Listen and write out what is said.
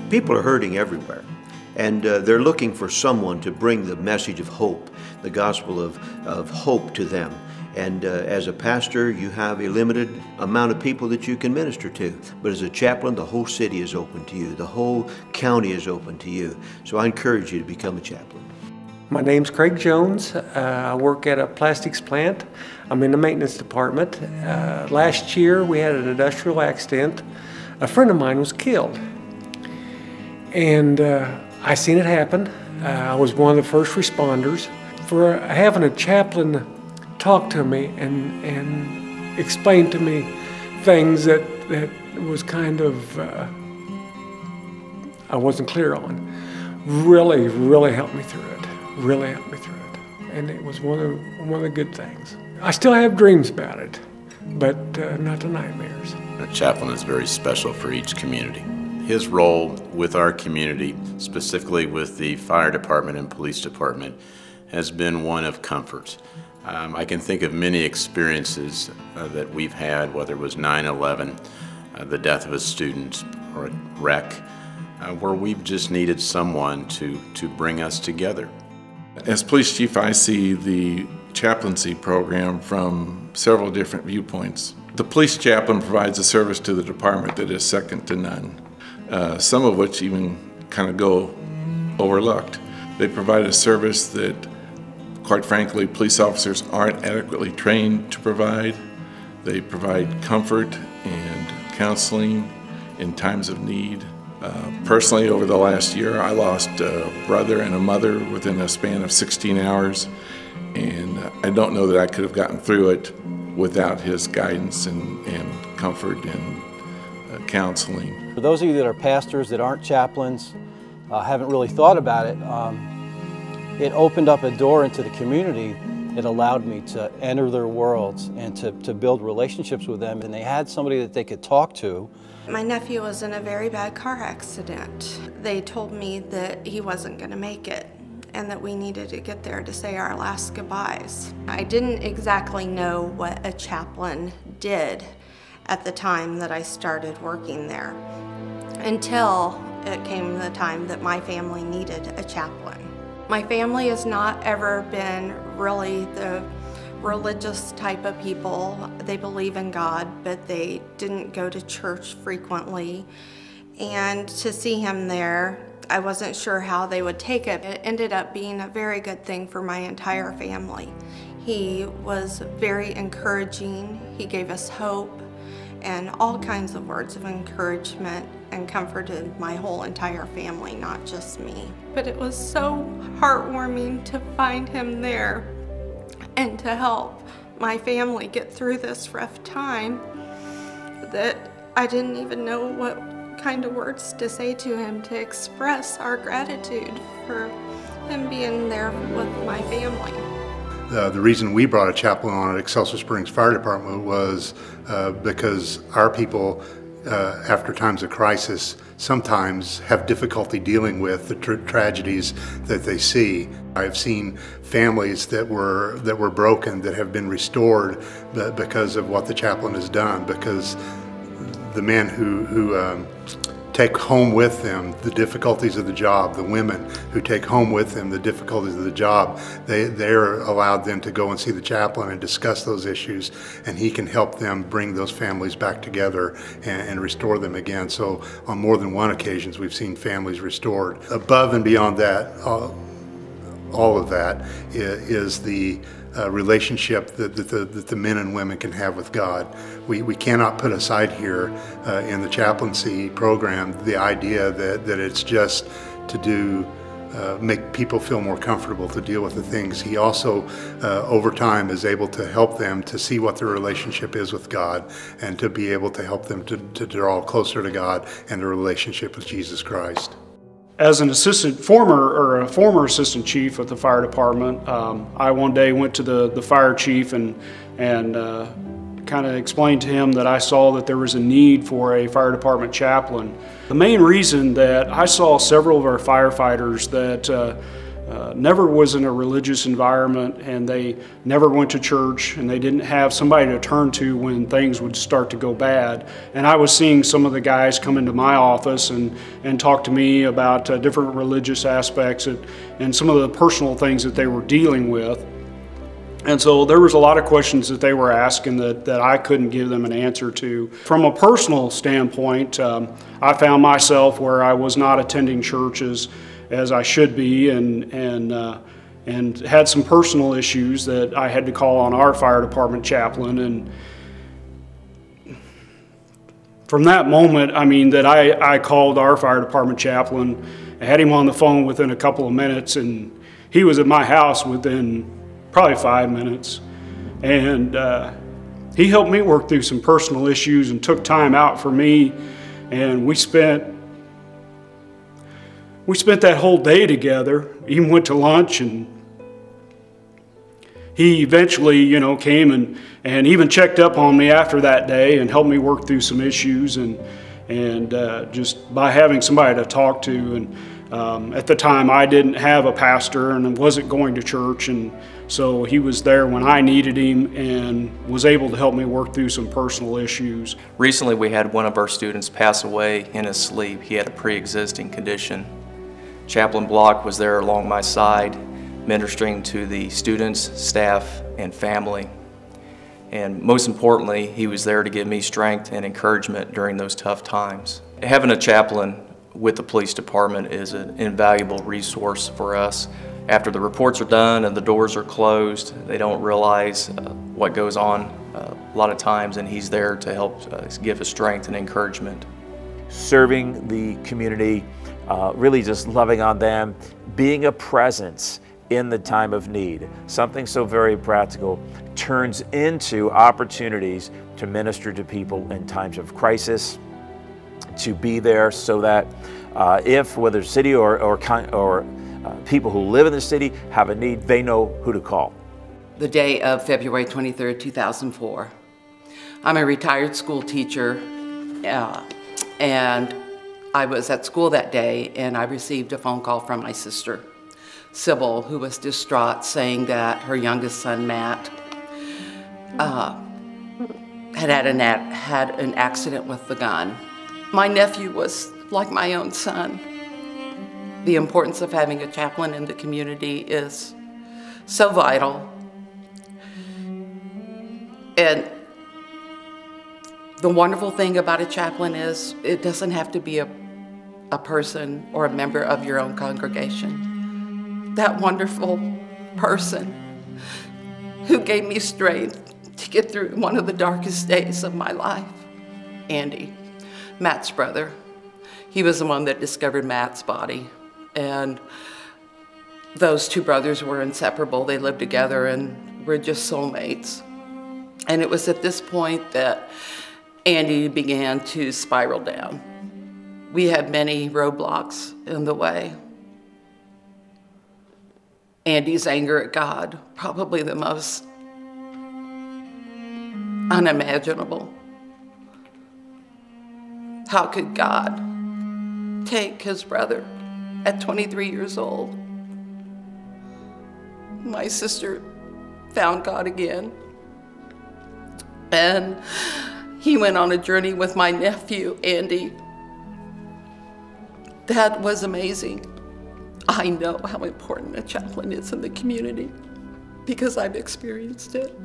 People are hurting everywhere, and they're looking for someone to bring the message of hope, the gospel of hope to them. And as a pastor, you have a limited amount of people that you can minister to. But as a chaplain, the whole city is open to you. The whole county is open to you. So I encourage you to become a chaplain. My name's Craig Jones. I work at a plastics plant. I'm in the maintenance department. Last year, we had an industrial accident. A friend of mine was killed. And I seen it happen. I was one of the first responders. For having a chaplain talk to me and explain to me things that was kind of I wasn't clear on. Really helped me through it. Really helped me through it. And it was one of the good things. I still have dreams about it, but not the nightmares. A chaplain is very special for each community. His role with our community, specifically with the fire department and police department, has been one of comfort. I can think of many experiences that we've had, whether it was 9/11, the death of a student, or a wreck, where we've just needed someone to bring us together. As police chief, I see the chaplaincy program from several different viewpoints. The police chaplain provides a service to the department that is second to none, some of which even kind of go overlooked. They provide a service that, quite frankly, police officers aren't adequately trained to provide. They provide comfort and counseling in times of need. Personally, over the last year, I lost a brother and a mother within a span of 16 hours, and I don't know that I could have gotten through it without his guidance and comfort and counseling. For those of you that are pastors that aren't chaplains, haven't really thought about it, it opened up a door into the community. It allowed me to enter their worlds and to build relationships with them, and they had somebody that they could talk to. My nephew was in a very bad car accident. They told me that he wasn't going to make it and that we needed to get there to say our last goodbyes. I didn't exactly know what a chaplain did at the time that I started working there, until it came the time that my family needed a chaplain. My family has not ever been really the religious type of people. They believe in God, but they didn't go to church frequently. And to see him there, I wasn't sure how they would take it. It ended up being a very good thing for my entire family. He was very encouraging. He gave us hope and all kinds of words of encouragement, and comforted my whole entire family, not just me. But it was so heartwarming to find him there and to help my family get through this rough time that I didn't even know what kind of words to say to him to express our gratitude for him being there with my family. The reason we brought a chaplain on at Excelsior Springs Fire Department was because our people, after times of crisis, sometimes have difficulty dealing with the tragedies that they see. I've seen families that were broken that have been restored because of what the chaplain has done, because the men who take home with them the difficulties of the job, the women who take home with them the difficulties of the job, they're allowed then to go and see the chaplain and discuss those issues, and he can help them bring those families back together and restore them again. So on more than one occasions we've seen families restored. Above and beyond that, all of that is the relationship that the men and women can have with God. We cannot put aside here in the chaplaincy program the idea that it's just to do make people feel more comfortable to deal with the things. He also, over time, is able to help them to see what their relationship is with God, and to be able to help them to draw closer to God and their relationship with Jesus Christ. As an former assistant chief of the fire department, I one day went to the fire chief and kind of explained to him that I saw that there was a need for a fire department chaplain. The main reason that I saw several of our firefighters never was in a religious environment, and they never went to church, and they didn't have somebody to turn to when things would start to go bad. And I was seeing some of the guys come into my office and talk to me about different religious aspects and some of the personal things that they were dealing with. And so there was a lot of questions that they were asking that I couldn't give them an answer to. From a personal standpoint, I found myself where I was not attending churches as I should be, and had some personal issues that I had to call on our fire department chaplain. And from that moment, I mean, that I called our fire department chaplain, I had him on the phone within a couple of minutes, and he was at my house within probably 5 minutes. And he helped me work through some personal issues and took time out for me, and we spent that whole day together, even went to lunch, and he eventually, you know, came and even checked up on me after that day and helped me work through some issues, and just by having somebody to talk to. And at the time I didn't have a pastor and wasn't going to church, and so he was there when I needed him and was able to help me work through some personal issues. Recently we had one of our students pass away in his sleep. He had a pre-existing condition. Chaplain Block was there along my side, ministering to the students, staff, and family. And most importantly, he was there to give me strength and encouragement during those tough times. Having a chaplain with the police department is an invaluable resource for us. After the reports are done and the doors are closed, they don't realize what goes on a lot of times, and he's there to help give us strength and encouragement. Serving the community, really just loving on them, being a presence in the time of need. Something so very practical turns into opportunities to minister to people in times of crisis, to be there so that if, whether city or people who live in the city have a need, they know who to call. The day of February 23rd, 2004. I'm a retired school teacher, and I was at school that day, and I received a phone call from my sister, Sybil, who was distraught, saying that her youngest son, Matt, had an accident with the gun. My nephew was like my own son. The importance of having a chaplain in the community is so vital. And the wonderful thing about a chaplain is it doesn't have to be a person or a member of your own congregation. That wonderful person who gave me strength to get through one of the darkest days of my life, Andy, Matt's brother. He was the one that discovered Matt's body, and those two brothers were inseparable. They lived together and were just soulmates. And it was at this point that Andy began to spiral down. We had many roadblocks in the way. Andy's anger at God, probably the most unimaginable. How could God take his brother at 23 years old? My sister found God again, and he went on a journey with my nephew, Andy. That was amazing. I know how important a chaplain is in the community because I've experienced it.